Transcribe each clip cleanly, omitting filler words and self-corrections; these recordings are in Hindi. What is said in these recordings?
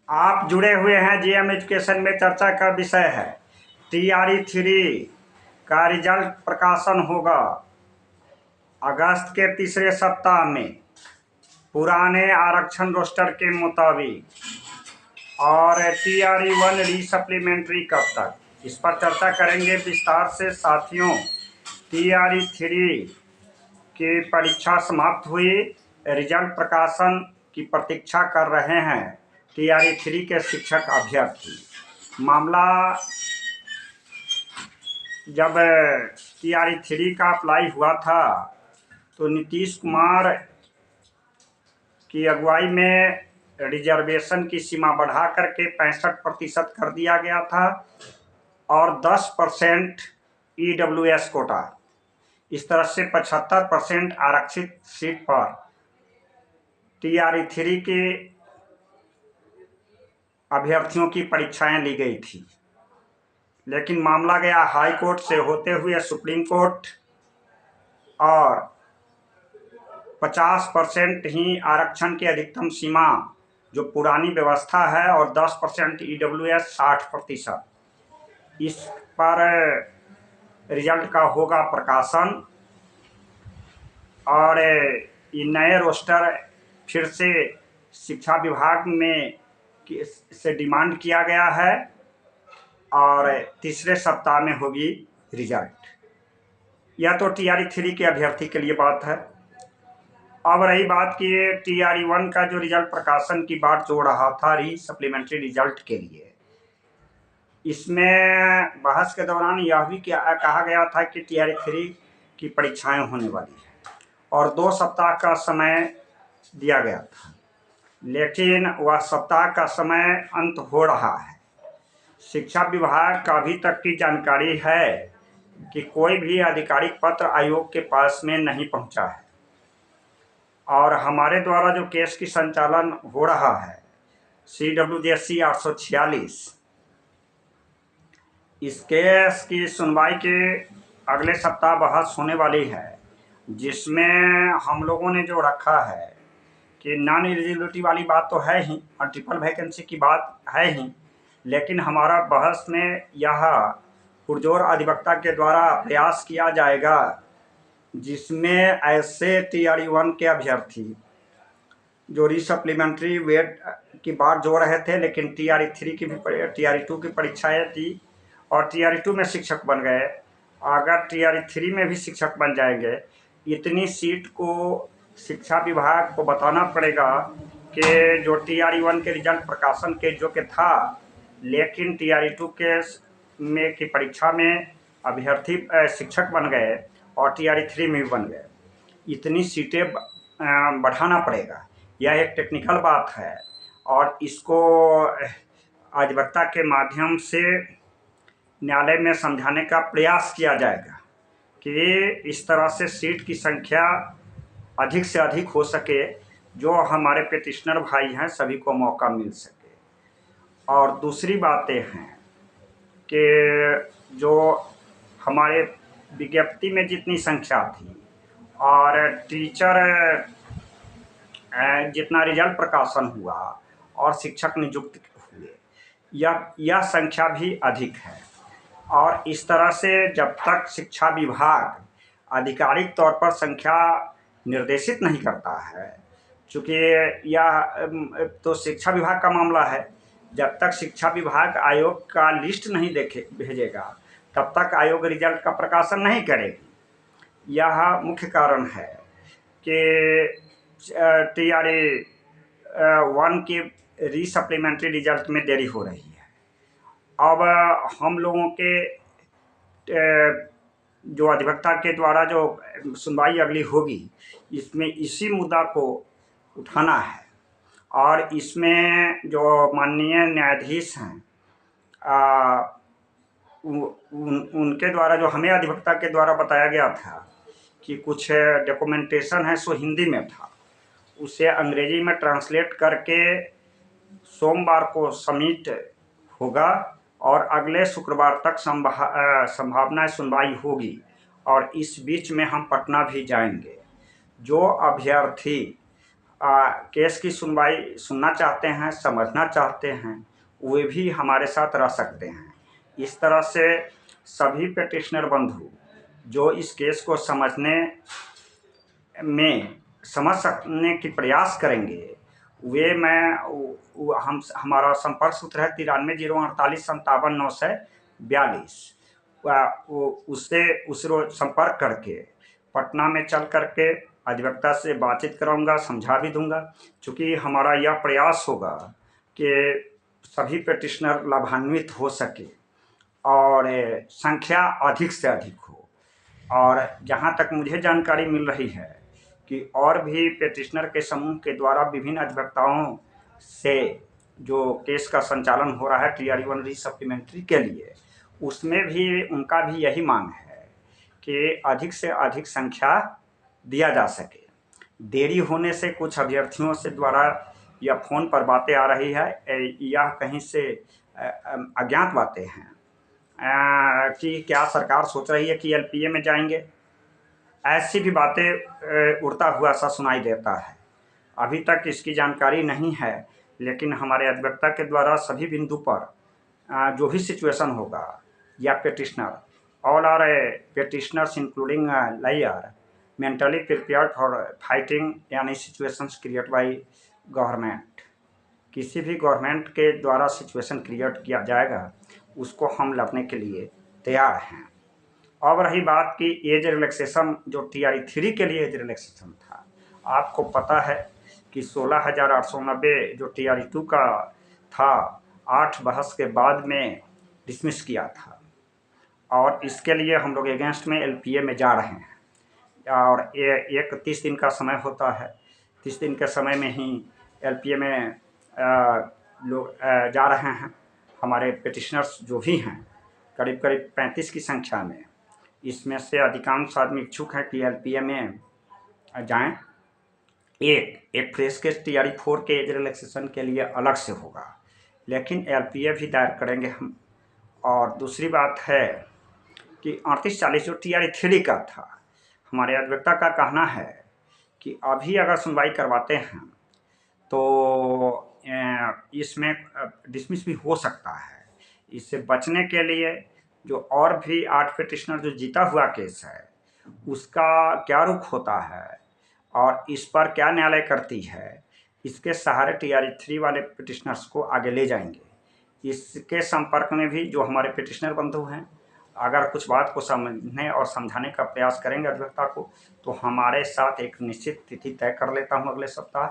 आप जुड़े हुए हैं जीएम एजुकेशन में। चर्चा का विषय है TRE-3 का रिजल्ट प्रकाशन होगा अगस्त के तीसरे सप्ताह में पुराने आरक्षण रोस्टर के मुताबिक। और TRE-1 रीसप्लीमेंट्री कब तक, इस पर चर्चा करेंगे विस्तार से साथियों। TRE-3 की परीक्षा समाप्त हुई, रिजल्ट प्रकाशन की प्रतीक्षा कर रहे हैं TRE-3 के शिक्षक अभ्यर्थी। मामला जब TRE-3 का अप्लाई हुआ था तो नीतीश कुमार की अगुवाई में रिजर्वेशन की सीमा बढ़ा करके 65% कर दिया गया था और 10% EWS कोटा, इस तरह से 75% आरक्षित सीट पर TRE-3 के अभ्यर्थियों की परीक्षाएं ली गई थी। लेकिन मामला गया हाई कोर्ट से होते हुए सुप्रीम कोर्ट और 50% ही आरक्षण की अधिकतम सीमा जो पुरानी व्यवस्था है और 10% EWS 60%, इस पर रिजल्ट का होगा प्रकाशन। और ये नए रोस्टर फिर से शिक्षा विभाग में से डिमांड किया गया है और तीसरे सप्ताह में होगी रिजल्ट। यह तो TRE-3 के अभ्यर्थी के लिए बात है। अब रही बात कि TRE-1 का जो रिजल्ट प्रकाशन की बात जोड़ रहा था रीसप्लीमेंट्री रिजल्ट के लिए, इसमें बहस के दौरान यह भी कहा गया था कि TRE-3 की परीक्षाएं होने वाली है और 2 सप्ताह का समय दिया गया था, लेकिन वह सप्ताह का समय अंत हो रहा है। शिक्षा विभाग का अभी तक की जानकारी है कि कोई भी आधिकारिक पत्र आयोग के पास में नहीं पहुंचा है और हमारे द्वारा जो केस की संचालन हो रहा है CWJC 846, इस केस की सुनवाई के अगले सप्ताह बहस होने वाली है, जिसमें हम लोगों ने जो रखा है कि नॉन एलिजिबिलिटी वाली बात तो है ही, मल्टीपल वैकेंसी की बात है ही, लेकिन हमारा बहस में यह पुरजोर अधिवक्ता के द्वारा प्रयास किया जाएगा जिसमें ऐसे TRE-1 के अभ्यर्थी जो रीसप्लीमेंट्री वेट की बात जोड़ रहे थे लेकिन TRE-3 की भी TRE-2 की परीक्षाएं दी और TRE-2 में शिक्षक बन गए, अगर TRE-3 में भी शिक्षक बन जाएंगे, इतनी सीट को शिक्षा विभाग को बताना पड़ेगा कि जो TRE-1 के रिजल्ट प्रकाशन के योग्य था लेकिन TRE-2 के में की परीक्षा में अभ्यर्थी शिक्षक बन गए और TRE-3 में भी बन गए, इतनी सीटें बढ़ाना पड़ेगा। यह एक टेक्निकल बात है और इसको अधिवक्ता के माध्यम से न्यायालय में समझाने का प्रयास किया जाएगा कि इस तरह से सीट की संख्या अधिक से अधिक हो सके, जो हमारे पिटिशनर भाई हैं सभी को मौका मिल सके। और दूसरी बातें हैं कि जो हमारे विज्ञप्ति में जितनी संख्या थी और टीचर जितना रिजल्ट प्रकाशन हुआ और शिक्षक नियुक्त हुए, यह संख्या भी अधिक है। और इस तरह से जब तक शिक्षा विभाग आधिकारिक तौर पर संख्या निर्देशित नहीं करता है, चूँकि यह तो शिक्षा विभाग का मामला है, जब तक शिक्षा विभाग आयोग का लिस्ट नहीं भेजेगा तब तक आयोग रिजल्ट का प्रकाशन नहीं करेगी। यह मुख्य कारण है कि TRE-1 के रीसप्लीमेंट्री रिजल्ट में देरी हो रही है। अब हम लोगों के जो अधिवक्ता के द्वारा जो सुनवाई अगली होगी, इसमें इसी मुद्दा को उठाना है और इसमें जो माननीय न्यायाधीश हैं उनके द्वारा जो हमें अधिवक्ता के द्वारा बताया गया था कि कुछ डॉक्यूमेंटेशन है सो हिंदी में था, उसे अंग्रेजी में ट्रांसलेट करके सोमवार को सबमिट होगा और अगले शुक्रवार तक संभावना सुनवाई होगी और इस बीच में हम पटना भी जाएंगे। जो अभ्यर्थी केस की सुनवाई सुनना चाहते हैं, समझना चाहते हैं, वे भी हमारे साथ रह सकते हैं। इस तरह से सभी पिटिशनर बंधु जो इस केस को समझ सकने की प्रयास करेंगे, वे हम हमारा संपर्क सूत्र है 93 048 57 942। उससे उस रोज संपर्क करके पटना में चल करके अधिवक्ता से बातचीत कराऊंगा, समझा भी दूंगा। चूँकि हमारा यह प्रयास होगा कि सभी पिटिशनर लाभान्वित हो सके और संख्या अधिक से अधिक हो। और जहाँ तक मुझे जानकारी मिल रही है कि और भी पिटिशनर के समूह के द्वारा विभिन्न अधिवक्ताओं से जो केस का संचालन हो रहा है TRE 1 री-सप्लीमेंट्री के लिए, उसमें भी उनका भी यही मांग है कि अधिक से अधिक संख्या दिया जा सके। देरी होने से कुछ अभ्यर्थियों से द्वारा या फ़ोन पर बातें आ रही है या कहीं से अज्ञात बातें हैं कि क्या सरकार सोच रही है कि LPA में जाएंगे। ऐसी भी बातें उड़ता हुआ सा सुनाई देता है। अभी तक इसकी जानकारी नहीं है, लेकिन हमारे अधिवक्ता के द्वारा सभी बिंदु पर जो भी सिचुएशन होगा या petitioner all are petitioners including lawyer mentally prepared for fighting यानी सिचुएशंस क्रिएट बाय गवर्नमेंट। किसी भी गवर्नमेंट के द्वारा सिचुएशन क्रिएट किया जाएगा उसको हम लड़ने के लिए तैयार हैं। अब रही बात की एज रिलैक्सेशन, जो TRE 3 के लिए एज रिलैक्सेशन था, आपको पता है कि 16,890 जो TRE 2 का था 8 बहस के बाद में डिसमिस किया था और इसके लिए हम लोग अगेंस्ट में LPA में जा रहे हैं। और एक 30 दिन का समय होता है, 30 दिन के समय में ही LPA में लोग जा रहे हैं। हमारे पिटिशनर्स जो भी हैं करीब करीब 35 की संख्या में, इसमें से अधिकांश आदमी इच्छुक हैं कि LPA में जाएं। एक फ्रेश केस TRE 4 के एज रिलैक्सेशन के लिए अलग से होगा, लेकिन LPA भी दायर करेंगे हम। और दूसरी बात है कि 3840 जो TRE 3 का था, हमारे अधिवक्ता का कहना है कि अभी अगर सुनवाई करवाते हैं तो इसमें डिसमिस भी हो सकता है। इससे बचने के लिए जो और भी 8 पिटिशनर जो जीता हुआ केस है उसका क्या रुख होता है और इस पर क्या न्यायालय करती है, इसके सहारे TRE 3 वाले पिटिशनर्स को आगे ले जाएंगे। इसके संपर्क में भी जो हमारे पिटिशनर बंधु हैं, अगर कुछ बात को समझने और समझाने का प्रयास करेंगे अधिवक्ता को, तो हमारे साथ एक निश्चित तिथि तय कर लेता हूं अगले सप्ताह,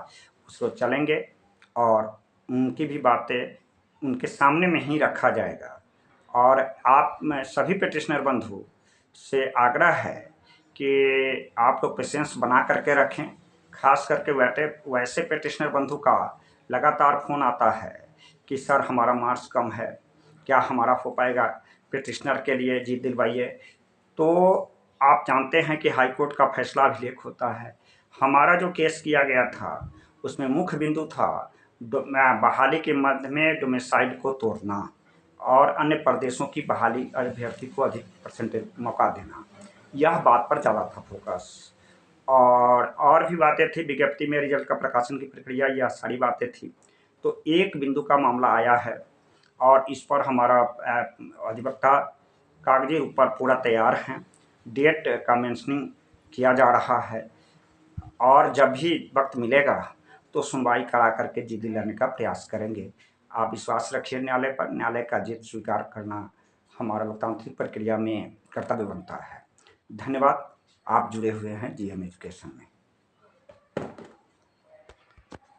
उसको चलेंगे और उनकी भी बातें उनके सामने में ही रखा जाएगा। और आप में सभी पिटिशनर बंधु से आग्रह है कि आप लोग पेशेंस बना करके रखें। खास करके वैसे पिटिशनर बंधु का लगातार फ़ोन आता है कि सर हमारा मार्क्स कम है, क्या हमारा हो पाएगा, पिटिशनर के लिए जीत दिलवाइए। तो आप जानते हैं कि हाई कोर्ट का फैसला भी लेख होता है। हमारा जो केस किया गया था उसमें मुख्य बिंदु था बहाली के मध्य में डोमिसाइल को तोड़ना और अन्य प्रदेशों की बहाली अभ्यर्थी को अधिक परसेंटेज मौका देना, यह बात पर ज़्यादा था फोकस। और भी बातें थी, विज्ञप्ति में रिजल्ट का प्रकाशन की प्रक्रिया, यह सारी बातें थी। तो एक बिंदु का मामला आया है और इस पर हमारा अधिवक्ता कागजी रूप पर पूरा तैयार हैं। डेट का मेंशनिंग किया जा रहा है और जब भी वक्त मिलेगा तो सुनवाई करा करके जीत दिलाने का प्रयास करेंगे। आप विश्वास रखिए न्यायालय पर, न्यायालय का जीत स्वीकार करना हमारा लोकतांत्रिक प्रक्रिया में कर्तव्य बनता है। धन्यवाद। आप जुड़े हुए हैं GM एजुकेशन में।